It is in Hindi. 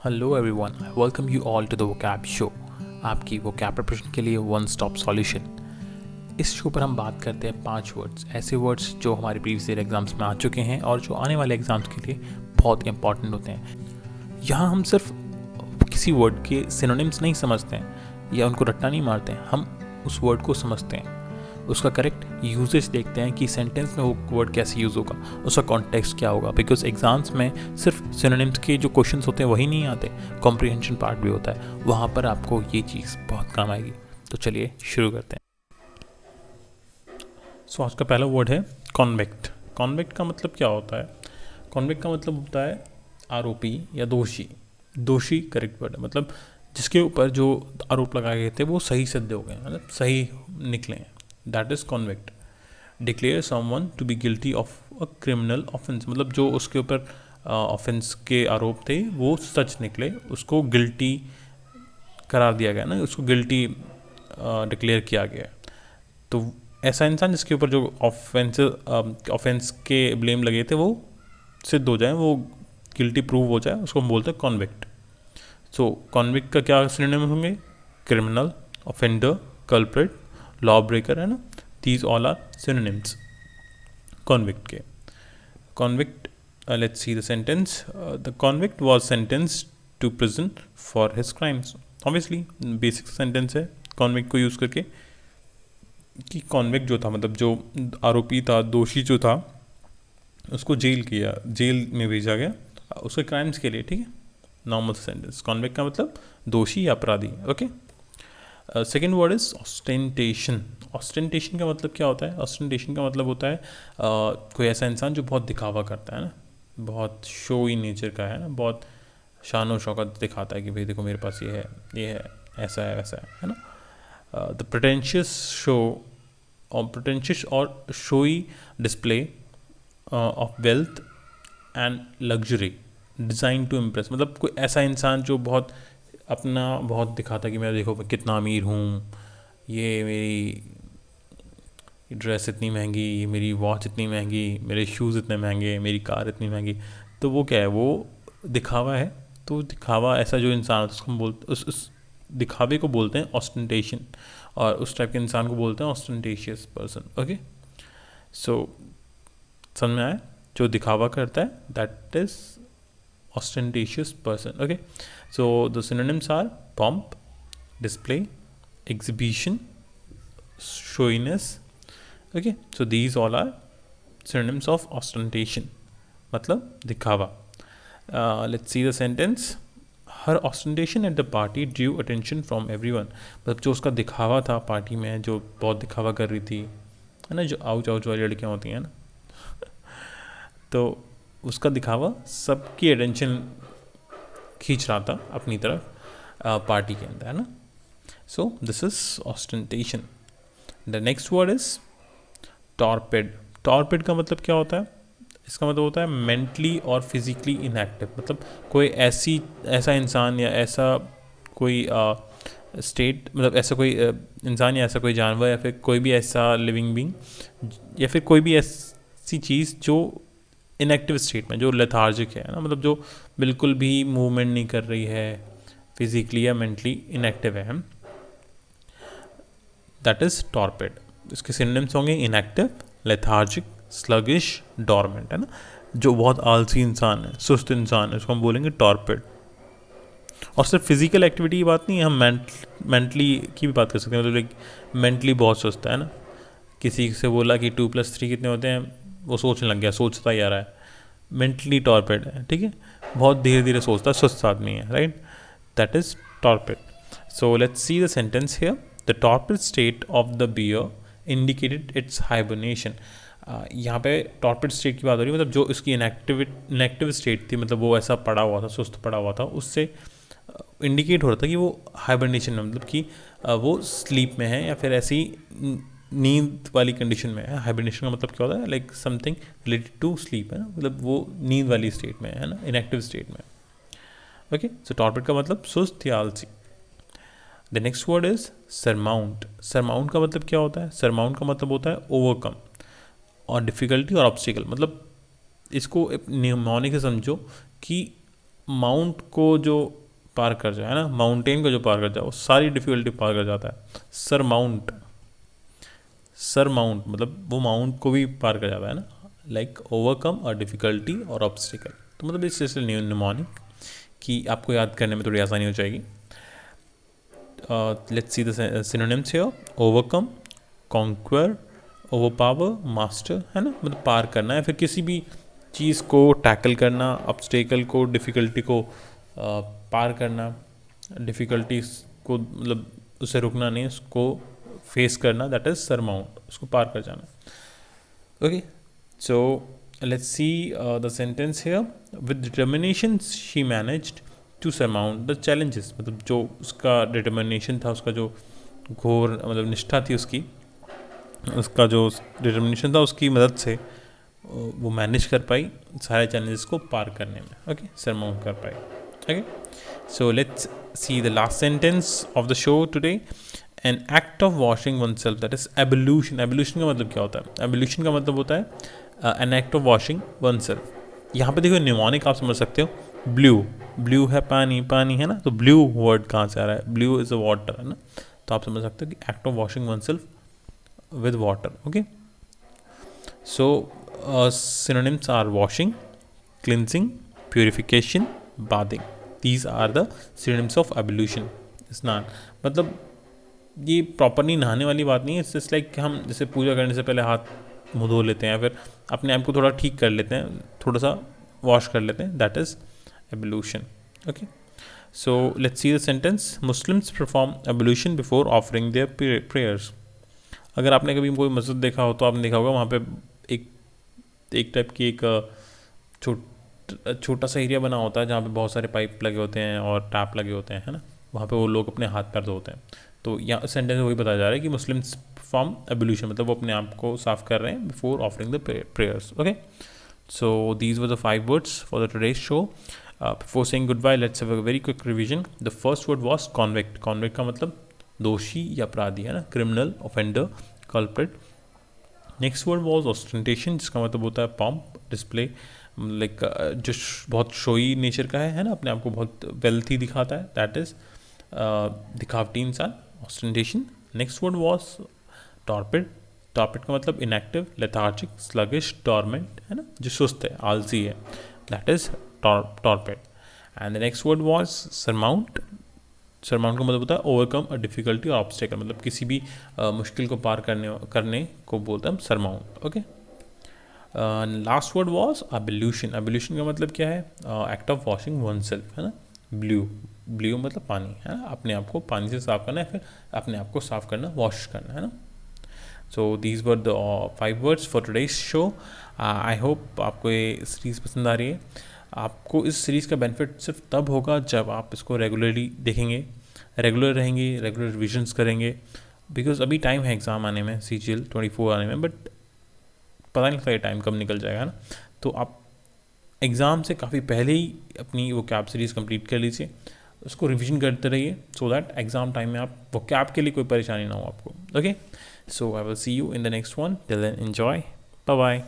Hello everyone, welcome you all to the vocab show, आपकी वोकैब प्रिपरेशन के लिए वन स्टॉप सॉल्यूशन। इस शो पर हम बात करते हैं 5 वर्ड्स, ऐसे वर्ड्स जो हमारे प्रीवियस ईयर एग्जाम्स में आ चुके हैं और जो आने वाले एग्जाम्स के लिए बहुत इंपॉर्टेंट होते हैं। यहाँ हम सिर्फ किसी वर्ड के सिनोनिम्स नहीं समझते हैं या उनको रट्टा नहीं मारते हैं, हम उस वर्ड को समझते हैं, उसका करेक्ट यूजेज देखते हैं कि सेंटेंस में वो वर्ड कैसे यूज़ होगा, उसका कॉन्टेक्स्ट क्या होगा। बिकॉज एग्जाम्स में सिर्फ सिनोनिम्स के जो क्वेश्चंस होते हैं वही नहीं आते, कॉम्प्रिहेंशन पार्ट भी होता है, वहाँ पर आपको ये चीज़ बहुत काम आएगी। तो चलिए शुरू करते हैं। सो आज का पहला वर्ड है कॉन्विक्ट। कॉन्विक्ट का मतलब क्या होता है? कॉन्विक्ट का मतलब होता है आरोपी या दोषी। दोषी करेक्ट वर्ड है, मतलब जिसके ऊपर जो आरोप लगाए गए थे वो सही सिद्ध हो गए, मतलब सही निकले हैं। That is convict. Declare someone to be guilty of a criminal offence, मतलब जो उसके ऊपर ऑफेंस के आरोप थे वो सच निकले, उसको गिल्टी करार दिया गया ना, उसको गिल्टी डिक्लेयर किया गया। तो ऐसा इंसान जिसके ऊपर जो ऑफेंस के ब्लेम लगे थे वो सिद्ध हो जाए, वो गिल्टी प्रूव हो जाए, उसको हम बोलते हैं कॉन्विक्ट। सो कॉन्विक्ट का क्या सिनोनिम होंगे? Criminal, offender, culprit, law breaker, है ना। These all are synonyms convict के। Convict, let's see the sentence. The convict was sentenced to prison for his crimes. Obviously basic sentence है कॉन्विक्ट को यूज़ करके, कि कॉन्विक्ट जो था मतलब जो आरोपी था, दोषी जो था, उसको जेल में भेजा गया उसके क्राइम्स के लिए, ठीक है। Normal sentence. कॉन्विक्ट का मतलब दोषी या अपराधी, okay. Second word is ostentation. Ostentation का मतलब क्या होता है? ऑस्टेंटेशन का मतलब होता है कोई ऐसा इंसान जो बहुत दिखावा करता है ना, बहुत शोई नेचर का है ना, बहुत शान और शौकत दिखाता है कि भाई देखो मेरे पास ये है, ऐसा है, वैसा है ना। द प्रिटेंशियस और showy display of wealth and luxury designed to impress, मतलब कोई ऐसा इंसान जो बहुत दिखाता कि मैं देखो कितना अमीर हूँ, ये मेरी ड्रेस इतनी महंगी, ये मेरी वॉच इतनी महंगी, मेरे शूज़ इतने महंगे, मेरी कार इतनी महंगी। तो वो क्या है? वो दिखावा है। तो दिखावा ऐसा जो इंसान होता है उसको हम बोलते, उस दिखावे को बोलते हैं ऑस्टेंटेशन, और उस टाइप के इंसान को बोलते हैं ऑस्टेंटेशियस पर्सन, ओके। सो समझ में आया? जो दिखावा करता है that is ostentatious person, okay. So the synonyms are pomp, display, exhibition, showiness, okay. So these all are synonyms of ostentation, मतलब दिखावा। Let's see the sentence. Her ostentation at the party drew attention from everyone, मतलब जो उसका दिखावा था पार्टी में, जो बहुत दिखावा कर रही थी, है ना, जो आउच आउच वाली लड़कियाँ होती हैं ना तो उसका दिखावा सबकी अटेंशन खींच रहा था अपनी तरफ पार्टी के अंदर, है ना। So this is ostentation. The next word is टॉर्पेड। टॉर्पेड का मतलब क्या होता है? इसका मतलब होता है मेंटली और फिजिकली इनएक्टिव, मतलब कोई ऐसा इंसान या ऐसा कोई स्टेट, मतलब ऐसा कोई इंसान या ऐसा कोई जानवर या फिर कोई भी ऐसा लिविंग बीइंग या फिर कोई भी ऐसी चीज़ जो इनएक्टिव स्टेट में, जो लेथार्जिक है ना, मतलब जो बिल्कुल भी मूवमेंट नहीं कर रही है, फिजिकली या मेंटली इनएक्टिव है, दैट इज टॉर्पेड। इसके सिनोनिम्स होंगे इनएक्टिव, लेथार्जिक, स्लगिश, डॉर्मेंट, है ना। जो बहुत आलसी इंसान है, सुस्त इंसान है, उसको हम बोलेंगे टॉर्पेड। और सिर्फ फिजिकल एक्टिविटी की बात नहीं है, हम मेंटली की भी बात कर सकते हैं, मतलब लाइक मेंटली बहुत सुस्त है ना। किसी से बोला कि 2+3 कितने होते हैं, वो सोचने लग गया, सोचता ही आ रहा है, मेंटली टॉर्पेड है, ठीक है। बहुत धीरे धीरे सोचता है, सुस्त आदमी है, right. That is torpid. So let's see the sentence here. The torpid state of the bear indicated its hibernation. यहाँ पे टॉर्पेड स्टेट की बात हो रही है, मतलब जो इसकी इनएक्टिव स्टेट थी, मतलब वो ऐसा पड़ा हुआ था, सुस्त पड़ा हुआ था, उससे इंडिकेट हो रहा था कि वो हाइबरनेशन में, मतलब कि वो स्लीप में है या फिर ऐसी नींद वाली कंडीशन में है। हाइबरनेशन का मतलब क्या होता है? Like something related to sleep, है ना, मतलब वो नींद वाली स्टेट में है ना, इनएक्टिव स्टेट में, ओके। सो टॉर्पेड का मतलब सुस्त या आलसी। The next word is surmount. Surmount का मतलब क्या होता है? सरमाउंट का मतलब होता है ओवरकम और डिफ़िकल्टी और ऑब्स्टिकल, मतलब इसको निमोनिक से समझो कि माउंट को जो पार कर जाए, है ना, माउंटेन को जो पार कर जाए वो सारी डिफ़िकल्टी पार कर जाता है। सरमाउंट, सरमाउंट मतलब वो माउंट को भी पार कर जाता है ना, लाइक ओवरकम अ डिफ़िकल्टी और ऑब्स्टिकल। तो मतलब इस चीज़ से निमोनिक कि आपको याद करने में थोड़ी आसानी हो जाएगी। Let's see the synonyms here, overcome, conquer, overpower, master, है ना, मतलब पार करना है, फिर किसी भी चीज़ को टैकल करना, ऑब्स्टेकल को, डिफ़िकल्टी को पार करना, डिफ़िकल्टीज को मतलब उसे रुकना नहीं, उसको फेस करना, दैट इज सरमाउंट, उसको पार कर जाना। Okay, so let's see the sentence here, with determination she managed to surmount the challenges. मतलब जो उसका डिटर्मिनेशन था, उसका जो घोर मतलब निष्ठा थी उसकी, उसका जो डिटर्मिनेशन था उसकी मदद से वो मैनेज कर पाई सारे चैलेंजेस को पार करने में। ओके, सरमाउंट कर पाई। Okay, so let's see the last sentence of the show today, an act of washing oneself, that is evolution. Evolution का मतलब क्या होता है? एवोल्यूशन का मतलब होता है N act of washing one self. यहाँ पे देखो निमोनिक आप समझ सकते हो, ब्लू, ब्लू है पानी, पानी है ना, तो ब्लू वर्ड कहाँ से आ रहा है? ब्लू इज अ वाटर, है ना, तो आप समझ सकते हो कि act of washing one self with water. Okay, so synonyms are washing, cleansing, purification, bathing. These are the synonyms of ablution. स्नान मतलब ये प्रॉपरली नहाने वाली बात नहीं है, इट्स लाइक हम जैसे पूजा करने से पहले हाथ मुँह धो लेते हैं, फिर अपने आप को थोड़ा ठीक कर लेते हैं, थोड़ा सा वॉश कर लेते हैं, that is ablution. Okay, so let's see the sentence, Muslims perform ablution before offering their prayers. अगर आपने कभी कोई मस्जिद देखा हो तो आपने देखा होगा वहाँ पे एक टाइप की एक छोटा सा एरिया बना होता है जहाँ पे बहुत सारे पाइप लगे होते हैं और टैप लगे होते हैं, है ना, वहाँ पे वो लोग अपने हाथ पैर धोते हैं। तो यहाँ सेंटेंस वही बताया जा रहा है कि मुस्लिम्स परफॉर्म एबल्यूशन, मतलब वो अपने आप को साफ कर रहे हैं before offering the prayers. Okay, so these were the 5 words for the today's show. Before saying goodbye, let's have a very quick revision. The first word was convict. Convict का मतलब दोषी या अपराधी, है ना, criminal, offender, culprit. Next word was ostentation, जिसका मतलब होता है पॉम्प, डिस्प्ले, लाइक जो बहुत शोई नेचर का है ना, अपने आप को बहुत वेल्थी दिखाता है, दैट इज दिखावटी इंसान, ostentation. Next word was torpid. Torpid का मतलब इनएक्टिव, लेथार्जिक, स्लगिश, डॉर्मेंट, है ना, जो सुस्त है, आलसी है, that is torpid. And the next word was surmount. Surmount का मतलब होता है ओवरकम अ डिफिकल्टी और ऑब्स्टेकल, मतलब किसी भी मुश्किल को पार करने को बोलते हैं हम surmount. Okay, last word was एबल्यूशन। एबल्यूशन का मतलब क्या है? Act of washing one self, है ना, ब्लू, ब्लू मतलब पानी, है ना, अपने आप को पानी से साफ करना है, फिर अपने आप को साफ करना, वॉश करना, है ना। सो these were the 5 words for today's show. I hope आपको ये सीरीज़ पसंद आ रही है। आपको इस सीरीज़ का बेनिफिट सिर्फ तब होगा जब आप इसको रेगुलरली देखेंगे, रेगुलर रहेंगे, रेगुलर रिविजन्स करेंगे, बिकॉज अभी टाइम है एग्ज़ाम आने में, CGL 24 आने में, बट पता नहीं लगता ये टाइम कब निकल जाएगा ना। तो आप एग्ज़ाम से काफ़ी पहले ही अपनी वो कैब सीरीज़ कंप्लीट कर लीजिए, उसको रिविजन करते रहिए, सो दैट एग्ज़ाम टाइम में आप वो कैब के लिए कोई परेशानी ना हो आपको। Okay, so I will see you in the next one, till then enjoy, bye bye.